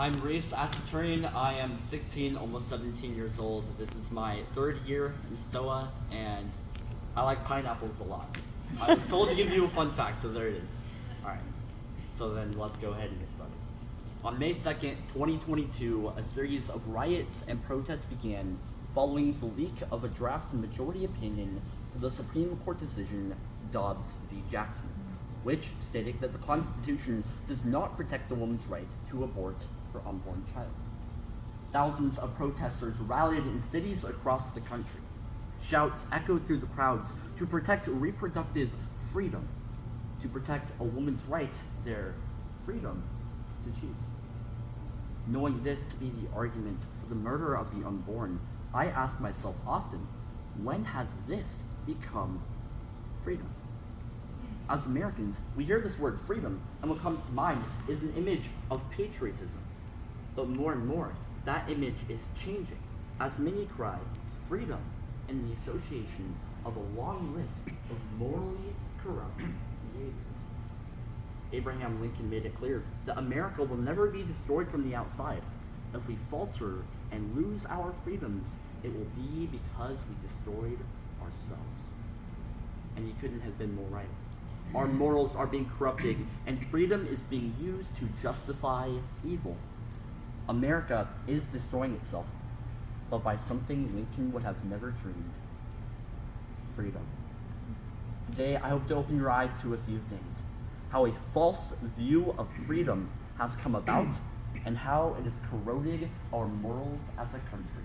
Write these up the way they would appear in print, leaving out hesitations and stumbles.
I'm Reese Assaturian. I am 16, almost 17 years old. This is my third year in STOA, and I like pineapples a lot. I was told to give you a fun fact, so there it is. Alright, so then let's go ahead and get started. On May 2nd, 2022, a series of riots and protests began following the leak of a draft majority opinion for the Supreme Court decision Dobbs v. Jackson, which stated that the Constitution does not protect the woman's right to abort her unborn child. Thousands of protesters rallied in cities across the country. Shouts echoed through the crowds to protect reproductive freedom, to protect a woman's right, their freedom to choose. Knowing this to be the argument for the murder of the unborn, I ask myself often, when has this become freedom? As Americans, we hear this word freedom, and what comes to mind is an image of patriotism. But more and more, that image is changing, as many cry freedom in the association of a long list of morally corrupt behaviors. Abraham Lincoln made it clear that America will never be destroyed from the outside. If we falter and lose our freedoms, it will be because we destroyed ourselves. And he couldn't have been more right. Our morals are being corrupted, and freedom is being used to justify evil. America is destroying itself, but by something Lincoln would have never dreamed: freedom. Today, I hope to open your eyes to a few things: how a false view of freedom has come about, and how it has corroded our morals as a country.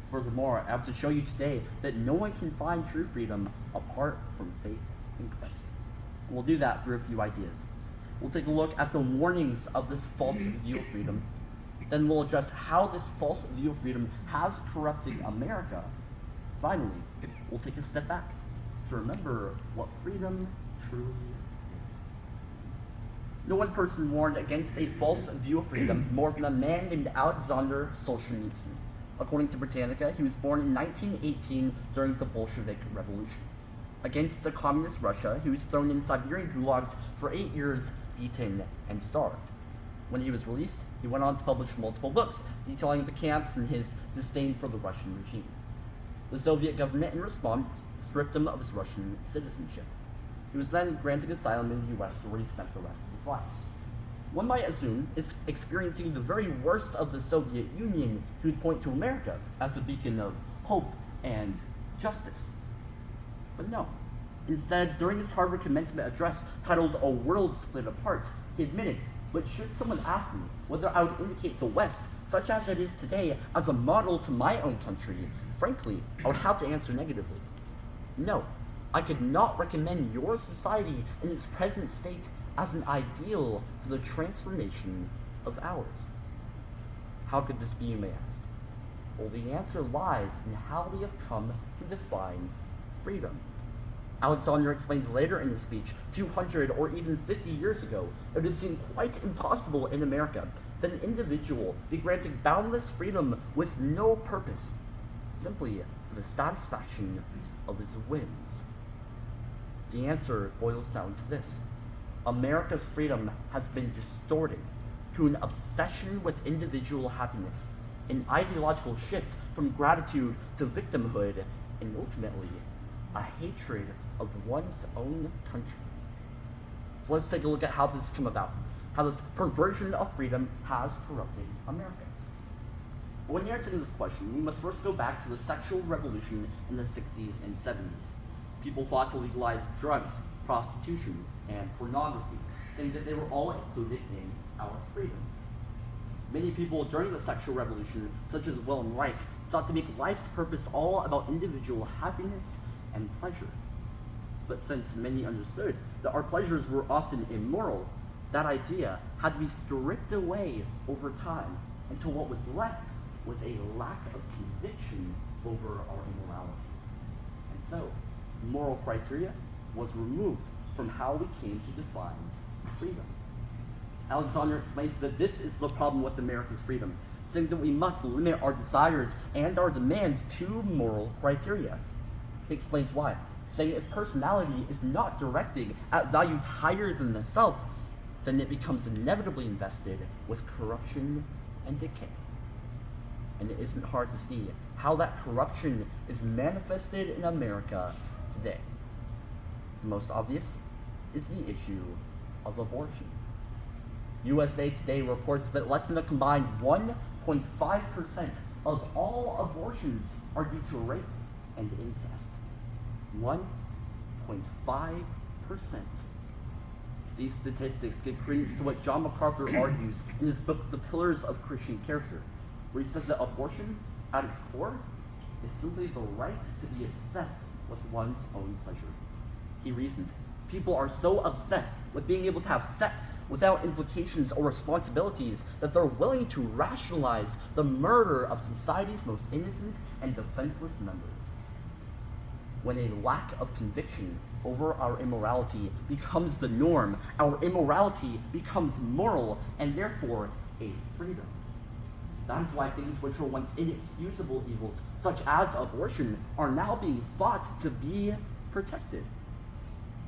Furthermore, I have to show you today that no one can find true freedom apart from faith in Christ. We'll do that through a few ideas. We'll take a look at the warnings of this false view of freedom. Then we'll address how this false view of freedom has corrupted America. Finally, we'll take a step back to remember what freedom truly is. No one person warned against a false view of freedom more than a man named Alexander Solzhenitsyn. According to Britannica, he was born in 1918 during the Bolshevik Revolution. Against the communist Russia, he was thrown in Siberian gulags for 8 years, beaten and starved. When he was released, he went on to publish multiple books detailing the camps and his disdain for the Russian regime. The Soviet government, in response, stripped him of his Russian citizenship. He was then granted asylum in the US, where he spent the rest of his life. One might assume, is experiencing the very worst of the Soviet Union, he would point to America as a beacon of hope and justice. But no. Instead, during his Harvard commencement address titled "A World Split Apart," he admitted, "But should someone ask me whether I would indicate the West, such as it is today, as a model to my own country, frankly, I would have to answer negatively. No, I could not recommend your society in its present state as an ideal for the transformation of ours." How could this be, you may ask? Well, the answer lies in how we have come to define freedom. Alexander explains later in his speech, 200 or even 50 years ago, it would seem quite impossible in America that an individual be granted boundless freedom with no purpose, simply for the satisfaction of his whims. The answer boils down to this: America's freedom has been distorted to an obsession with individual happiness, an ideological shift from gratitude to victimhood, and ultimately, a hatred of one's own country. So let's take a look at how this has come about, how this perversion of freedom has corrupted America. When answering this question, we must first go back to the sexual revolution in the 60s and 70s. People fought to legalize drugs, prostitution, and pornography, saying that they were all included in our freedoms. Many people during the sexual revolution, such as Wilhelm Reich, sought to make life's purpose all about individual happiness and pleasure. But since many understood that our pleasures were often immoral, that idea had to be stripped away over time until what was left was a lack of conviction over our immorality. And so, moral criteria was removed from how we came to define freedom. Alexander explains that this is the problem with America's freedom, saying that we must limit our desires and our demands to moral criteria. He explains why, saying if personality is not directed at values higher than the self, then it becomes inevitably invested with corruption and decay. And it isn't hard to see how that corruption is manifested in America today. The most obvious is the issue of abortion. USA Today reports that less than a combined 1.5% of all abortions are due to rape and incest. 1.5%. These statistics give credence to what John MacArthur argues in his book, The Pillars of Christian Character, where he says that abortion, at its core, is simply the right to be obsessed with one's own pleasure. He reasoned, people are so obsessed with being able to have sex without implications or responsibilities that they're willing to rationalize the murder of society's most innocent and defenseless members. When a lack of conviction over our immorality becomes the norm, our immorality becomes moral and therefore a freedom. That is why things which were once inexcusable evils, such as abortion, are now being thought to be protected.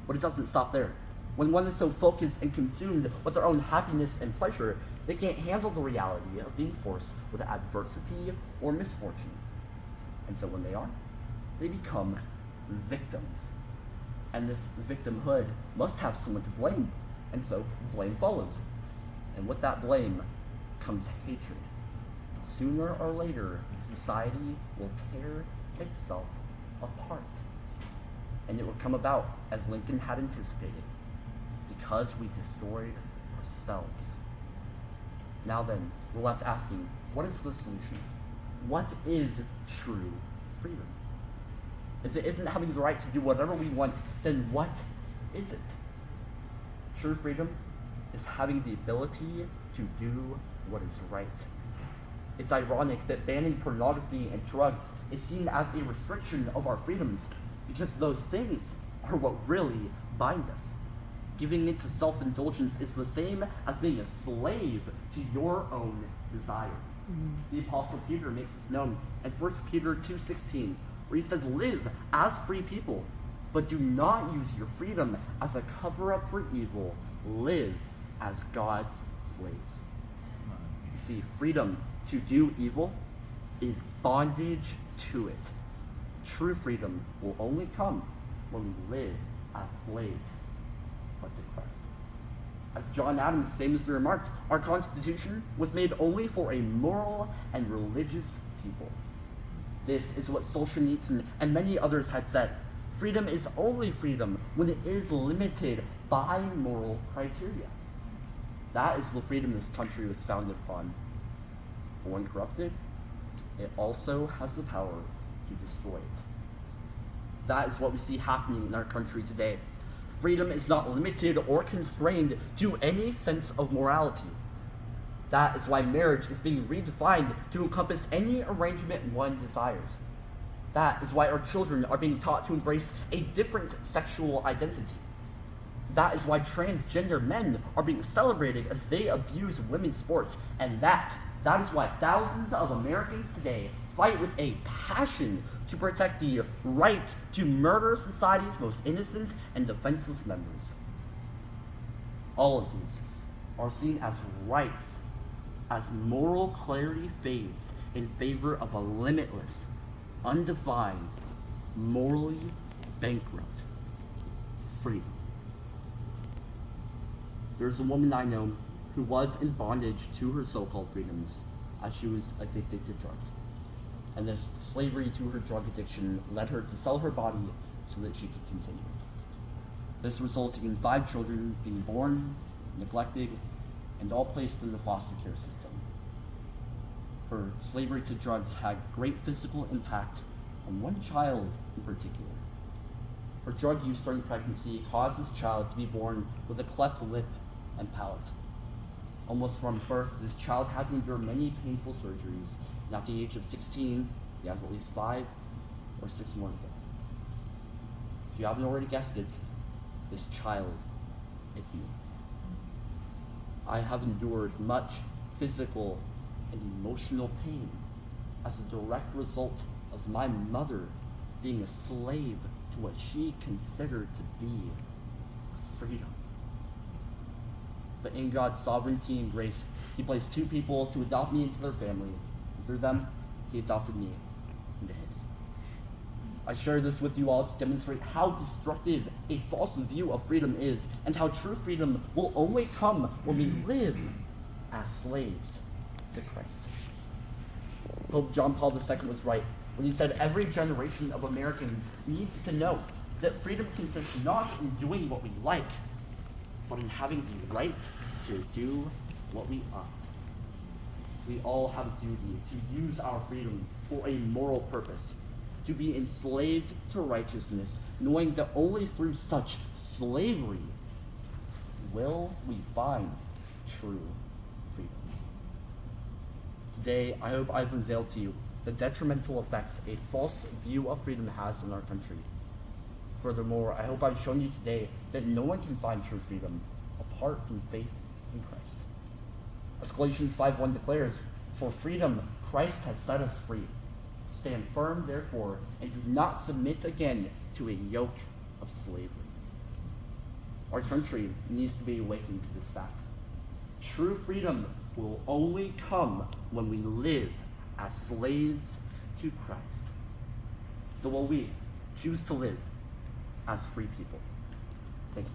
But it doesn't stop there. When one is so focused and consumed with their own happiness and pleasure, they can't handle the reality of being forced with adversity or misfortune. And so when they are, they become victims. And this victimhood must have someone to blame, and so blame follows. And with that blame comes hatred. Sooner or later, society will tear itself apart. And it will come about as Lincoln had anticipated, because we destroyed ourselves. Now then, we're left asking, what is the solution? What is true freedom? If it isn't having the right to do whatever we want, then what is it? True freedom is having the ability to do what is right. It's ironic that banning pornography and drugs is seen as a restriction of our freedoms, because those things are what really bind us. Giving in to self-indulgence is the same as being a slave to your own desire. The Apostle Peter makes this known in 1 Peter 2:16, where he says, "Live as free people, but do not use your freedom as a cover-up for evil. Live as God's slaves." You see, freedom to do evil is bondage to it. True freedom will only come when we live as slaves, but to Christ. As John Adams famously remarked, our Constitution was made only for a moral and religious people. This is what Solzhenitsyn and many others had said. Freedom is only freedom when it is limited by moral criteria. That is the freedom this country was founded upon. But when corrupted, it also has the power to destroy it. That is what we see happening in our country today. Freedom is not limited or constrained to any sense of morality. That is why marriage is being redefined to encompass any arrangement one desires. That is why our children are being taught to embrace a different sexual identity. That is why transgender men are being celebrated as they abuse women's sports. And that is why thousands of Americans today fight with a passion to protect the right to murder society's most innocent and defenseless members. All of these are seen as rights as moral clarity fades in favor of a limitless, undefined, morally bankrupt freedom. There's a woman I know who was in bondage to her so-called freedoms as she was addicted to drugs. And this slavery to her drug addiction led her to sell her body so that she could continue it. This resulted in 5 children being born, neglected, and all placed in the foster care system. Her slavery to drugs had great physical impact on one child in particular. Her drug use during pregnancy caused this child to be born with a cleft lip and palate. Almost from birth, this child had to endure many painful surgeries, and at the age of 16, he has at least 5 or 6 more to go. If you haven't already guessed it, this child is me. I have endured much physical and emotional pain as a direct result of my mother being a slave to what she considered to be freedom. but in God's sovereignty and grace, he placed two people to adopt me into their family. And through them, he adopted me into his. I share this with you all to demonstrate how destructive a false view of freedom is, and how true freedom will only come when we live as slaves to Christ. Pope John Paul II was right when he said every generation of Americans needs to know that freedom consists not in doing what we like, but in having the right to do what we ought. We all have a duty to use our freedom for a moral purpose, to be enslaved to righteousness, knowing that only through such slavery will we find true freedom. Today, I hope I've unveiled to you the detrimental effects a false view of freedom has in our country. Furthermore, I hope I've shown you today that no one can find true freedom apart from faith in Christ. As Galatians 5:1 declares, "For freedom Christ has set us free. Stand firm, therefore, and do not submit again to a yoke of slavery." Our country needs to be awakened to this fact. True freedom will only come when we live as slaves to Christ. So will we choose to live as free people. Thank you.